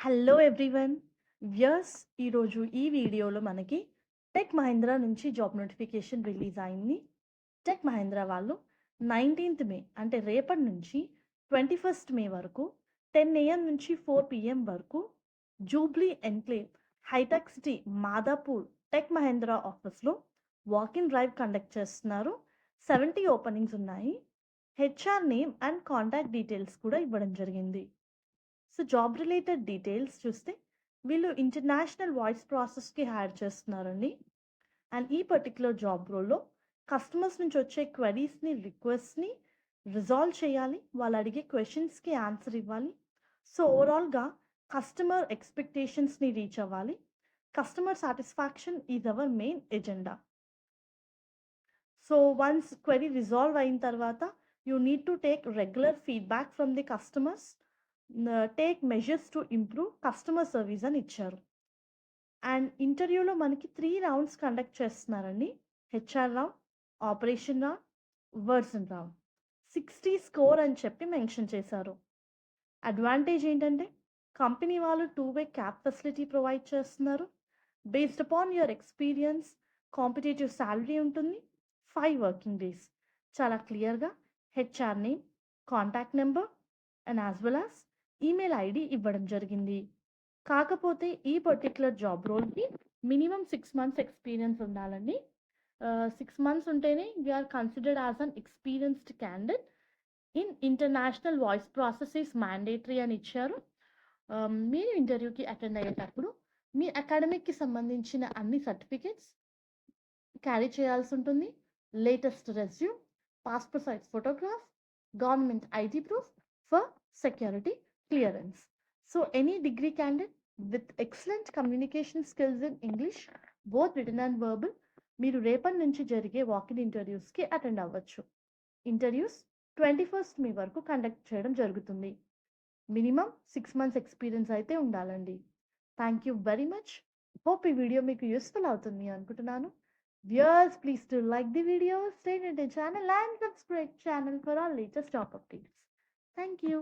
Hello everyone. Viewers, ఈరోజు ఈ వీడియోలో మనకి టెక్ మహీంద్రా నుంచి జాబ్ నోటిఫికేషన్ రిలీజ్ అయింది. టెక్ మహీంద్రా వాళ్ళు 19th మే అంటే రేపటి నుంచి 21st మే వరకు 10 AM నుంచి 4 PM వరకు Jubilee Enclave Hitech City Madhapur Tech Mahindra ఆఫీస్లో వాకింగ్ డ్రైవ్ కండక్ట్ చేస్తున్నారు. 70 ఓపెనింగ్స్ ఉన్నాయి. HR name and contact details కూడా ఇవ్వడం జరిగింది. సో జాబ్ రిలేటెడ్ డీటెయిల్స్ చూస్తే వీళ్ళు ఇంటర్నేషనల్ వాయిస్ ప్రాసెస్కి హైర్ చేస్తున్నారండి. అండ్ ఈ పర్టికులర్ జాబ్ రోల్లో కస్టమర్స్ నుంచి వచ్చే క్వెరీస్ని రిక్వెస్ట్ని రిజాల్వ్ చేయాలి. వాళ్ళు అడిగే క్వశ్చన్స్కి ఆన్సర్ ఇవ్వాలి. సో ఓవరాల్గా కస్టమర్ ఎక్స్పెక్టేషన్స్ని రీచ్ అవ్వాలి. Customer satisfaction is our main agenda. So once query resolve అయిన తర్వాత you need to take regular feedback from the customers, take measures to improve customer service అని ఇచ్చారు. అండ్ ఇంటర్వ్యూలో మనకి 3 రౌండ్స్ కండక్ట్ చేస్తున్నారండి. HR round, operation round, worsen round. 60 score అని చెప్పి mention చేశారు. అడ్వాంటేజ్ ఏంటంటే కంపెనీ వాళ్ళు 2-way క్యాప్ ఫెసిలిటీ ప్రొవైడ్ చేస్తున్నారు. Based upon your experience competitive salary ఉంటుంది. 5 వర్కింగ్ డేస్. చాలా క్లియర్గా HR name, contact number and as well as email ID ఇవ్వడం జరిగింది. కాకపోతే ఈ పర్టిక్యులర్ జాబ్ రోల్కి మినిమం 6 months ఎక్స్పీరియన్స్ ఉండాలండి. 6 months ఉంటేనే you are considered as an experienced candidate in international voice process is mandatory అని ఇచ్చారు. మీరు ఇంటర్వ్యూకి అటెండ్ అయ్యేటప్పుడు మీ అకాడమిక్కి సంబంధించిన అన్ని సర్టిఫికేట్స్ క్యారీ చేయాల్సి ఉంటుంది. Latest resume, passport size photograph, government ID proof for security clearance. So any degree candidate with excellent communication skills in English, both written and verbal, మీరు రేపటి నుంచి జరిగే వాకిన్ ఇంటర్వ్యూస్కి అటెండ్ అవ్వచ్చు. ఇంటర్వ్యూస్ 21st మే వరకు conduct చేయడం జరుగుతుంది. మినిమం 6 months ఎక్స్పీరియన్స్ అయితే ఉండాలండి. Thank you very much. Hope ఈ వీడియో మీకు యూస్ఫుల్ అవుతుంది అనుకుంటున్నాను. Viewers, please do like the video, stay in the channel and subscribe channel for our latest job updates. Thank you.